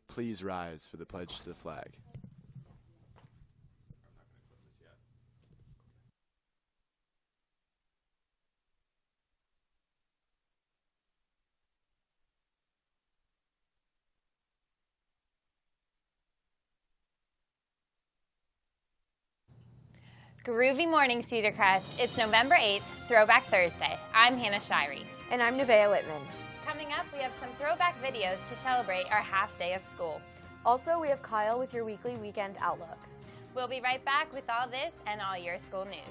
Please rise for the pledge to the flag. Groovy morning, Cedar Crest. It's November 8th, Throwback Thursday. I'm Hannah Shirey. And I'm Nevaeh Whitman. Coming up, we have some throwback videos to celebrate our half day of school. Also, we have Kyle with your weekly weekend outlook. We'll be right back with all this and all your school news.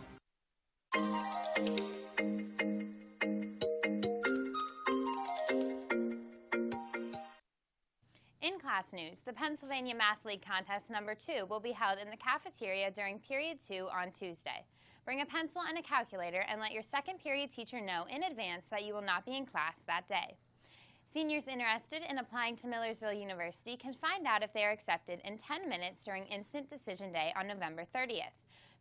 In class news, the Pennsylvania Math League Contest number 2 will be held in the cafeteria during period 2 on Tuesday. Bring a pencil and a calculator and let your second period teacher know in advance that you will not be in class that day. Seniors interested in applying to Millersville University can find out if they are accepted in 10 minutes during Instant Decision Day on November 30th.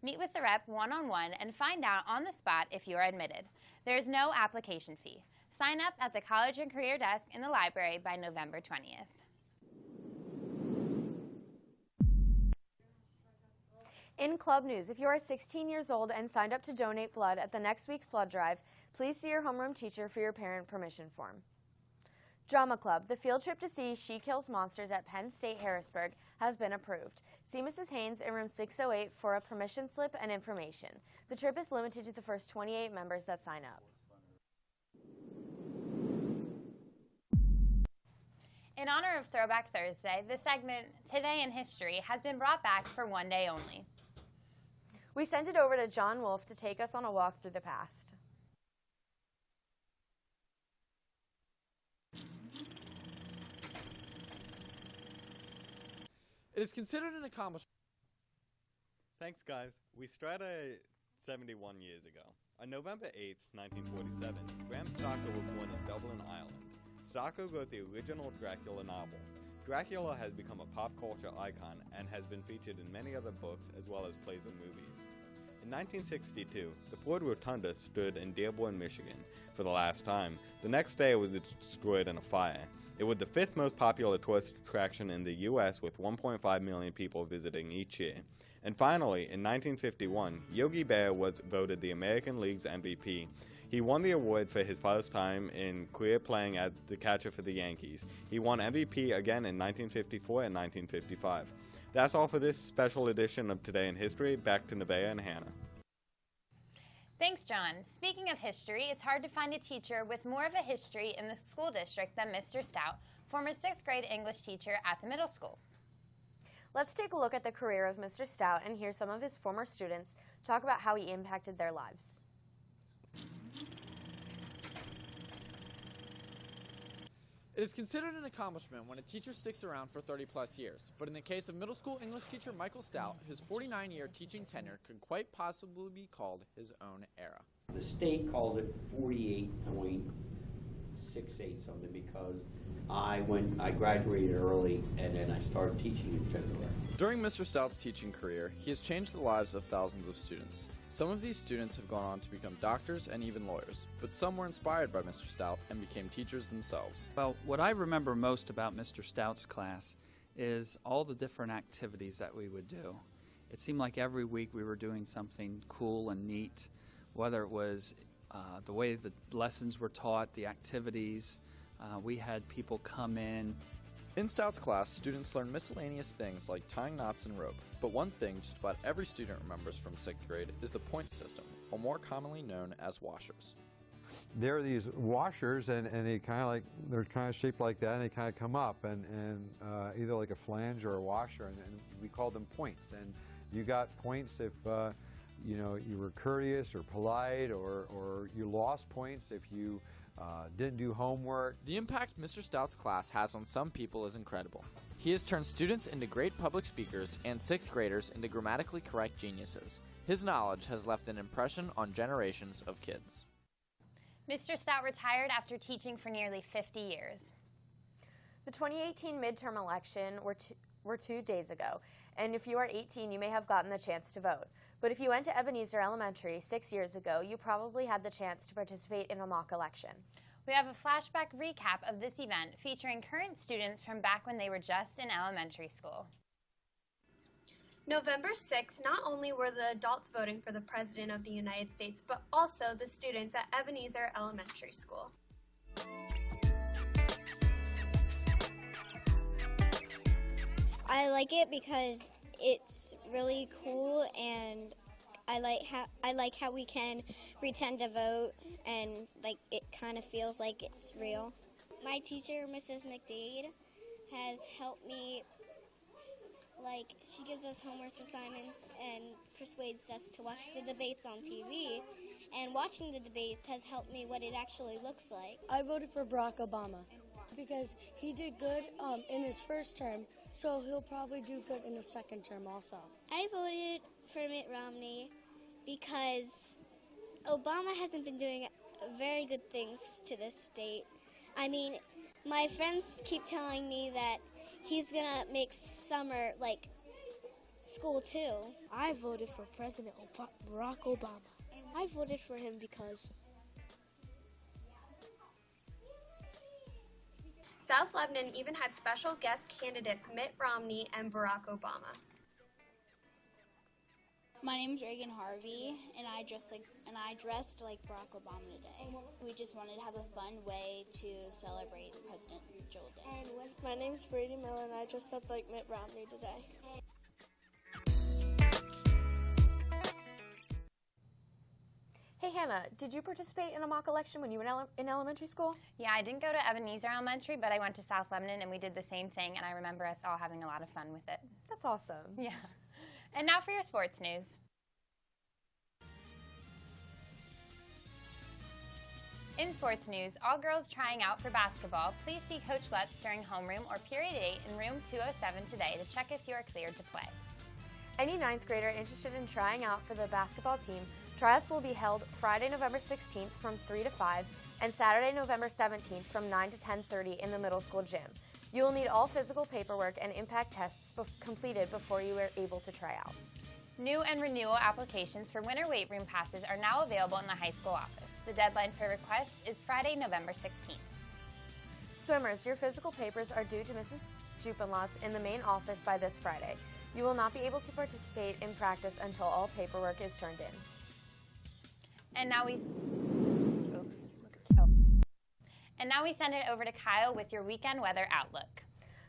Meet with the rep one-on-one and find out on the spot if you are admitted. There is no application fee. Sign up at the College and Career Desk in the library by November 20th. In club news, if you are 16 years old and signed up to donate blood at the next week's blood drive, please see your homeroom teacher for your parent permission form. Drama Club, the field trip to see She Kills Monsters at Penn State Harrisburg has been approved. See Mrs. Haynes in room 608 for a permission slip and information. The trip is limited to the first 28 members that sign up. In honor of Throwback Thursday, the segment Today in History has been brought back for one day only. We sent it over to John Wolf to take us on a walk through the past. It is considered an accomplishment. Thanks, guys. We started 71 years ago. On November 8th, 1947, Bram Stoker was born in Dublin, Ireland. Stoker wrote the original Dracula novel. Dracula has become a pop culture icon and has been featured in many other books as well as plays and movies. In 1962, the Ford Rotunda stood in Dearborn, Michigan for the last time. The next day it was destroyed in a fire. It was the 5th most popular tourist attraction in the U.S. with 1.5 million people visiting each year. And finally, in 1951, Yogi Berra was voted the American League's MVP. He won the award for his first time in career playing as the catcher for the Yankees. He won MVP again in 1954 and 1955. That's all for this special edition of Today in History. Back to Nevaeh and Hannah. Thanks, John. Speaking of history, it's hard to find a teacher with more of a history in the school district than Mr. Stout, former 6th grade English teacher at the middle school. Let's take a look at the career of Mr. Stout and hear some of his former students talk about how he impacted their lives. It is considered an accomplishment when a teacher sticks around for 30-plus years, but in the case of middle school English teacher Michael Stout, his 49-year teaching tenure could quite possibly be called his own era. The state called it 48.68 something because I graduated early and then I started teaching in February. During Mr. Stout's teaching career, he has changed the lives of thousands of students. Some of these students have gone on to become doctors and even lawyers, but some were inspired by Mr. Stout and became teachers themselves. Well, what I remember most about Mr. Stout's class is all the different activities that we would do. It seemed like every week we were doing something cool and neat, whether it was the way the lessons were taught, the activities. We had people come in. In Stout's class, students learn miscellaneous things like tying knots and rope, but one thing just about every student remembers from 6th grade is the point system, or more commonly known as washers. There are these washers, and they're kind of shaped like that, and they kind of come up, and either like a flange or a washer, and we call them points. And you got points if you were courteous or polite, or you lost points if you didn't do homework. The impact Mr. Stout's class has on some people is incredible. He has turned students into great public speakers and 6th graders into grammatically correct geniuses. His knowledge has left an impression on generations of kids. Mr. Stout retired after teaching for nearly 50 years. The 2018 midterm election were 2 days ago, and if you are 18, you may have gotten the chance to vote. But if you went to Ebenezer Elementary 6 years ago, you probably had the chance to participate in a mock election. We have a flashback recap of this event featuring current students from back when they were just in elementary school. November 6th, not only were the adults voting for the President of the United States, but also the students at Ebenezer Elementary School. I like it because it's really cool, and I like how we can pretend to vote, and like it kind of feels like it's real. My teacher, Mrs. McDade, has helped me. Like, she gives us homework assignments and persuades us to watch the debates on TV. And watching the debates has helped me what it actually looks like. I voted for Barack Obama because he did good in his first term, so he'll probably do good in his second term also. I voted for Mitt Romney because Obama hasn't been doing very good things to this state. I mean, my friends keep telling me that he's gonna make summer like school too. I voted for President Barack Obama. I voted for him because South Lebanon even had special guest candidates Mitt Romney and Barack Obama. My name's Reagan Harvey, and I dressed like Barack Obama today. We just wanted to have a fun way to celebrate President Joel Day. my name's Brady Miller, and I dressed up like Mitt Romney today. Hey Hannah, did you participate in a mock election when you were in elementary school? Yeah, I didn't go to Ebenezer Elementary, but I went to South Lebanon and we did the same thing, and I remember us all having a lot of fun with it. That's awesome. Yeah. And now for your sports news. In sports news, all girls trying out for basketball, please see Coach Lutz during homeroom or period 8 in room 207 today to check if you are cleared to play. Any 9th grader interested in trying out for the basketball team, tryouts will be held Friday, November 16th from 3 to 5 and Saturday, November 17th from 9 to 10:30 in the middle school gym. You will need all physical paperwork and impact tests completed before you are able to try out. New and renewal applications for winter weight room passes are now available in the high school office. The deadline for requests is Friday, November 16th. Swimmers, your physical papers are due to Mrs. Jupenlotz in the main office by this Friday. You will not be able to participate in practice until all paperwork is turned in. And now we send it over to Kyle with your weekend weather outlook.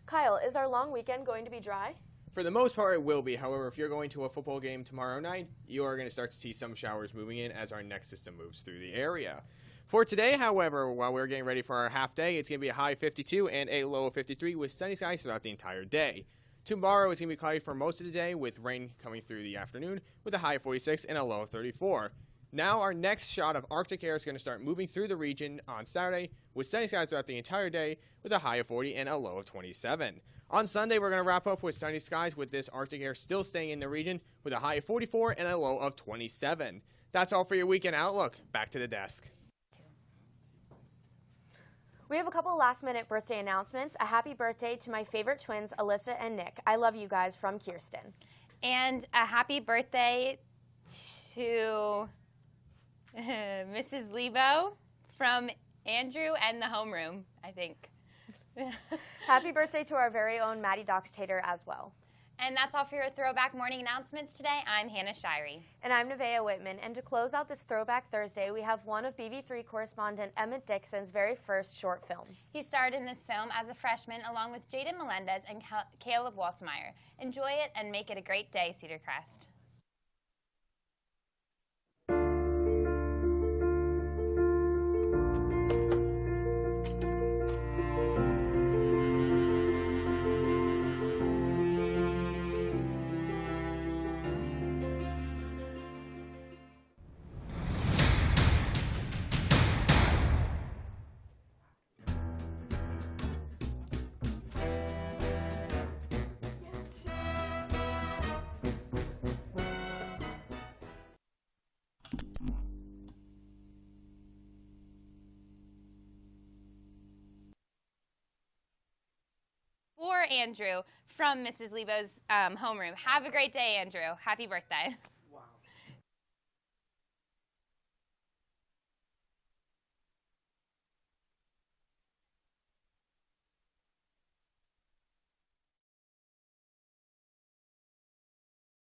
Kyle, is our long weekend going to be dry? For the most part, it will be. However, if you're going to a football game tomorrow night, you are going to start to see some showers moving in as our next system moves through the area. For today, however, while we're getting ready for our half day, it's going to be a high of 52 and a low of 53 with sunny skies throughout the entire day. Tomorrow, it's going to be cloudy for most of the day with rain coming through the afternoon with a high of 46 and a low of 34. Now our next shot of Arctic air is going to start moving through the region on Saturday with sunny skies throughout the entire day with a high of 40 and a low of 27. On Sunday, we're going to wrap up with sunny skies with this Arctic air still staying in the region with a high of 44 and a low of 27. That's all for your weekend outlook. Back to the desk. We have a couple last-minute birthday announcements. A happy birthday to my favorite twins, Alyssa and Nick. I love you guys, from Kirsten. And a happy birthday to Mrs. Lebo from Andrew and the homeroom, I think. Happy birthday to our very own Maddie Doxtator as well. And that's all for your Throwback Morning announcements today. I'm Hannah Shirey. And I'm Nevaeh Whitman. And to close out this Throwback Thursday, we have one of BB3 correspondent Emmett Dixon's very first short films. He starred in this film as a freshman along with Jaden Melendez and Caleb Waltmeyer. Enjoy it and make it a great day, Cedar Crest. For Andrew from Mrs. Lebo's homeroom. Have a great day, Andrew. Happy birthday.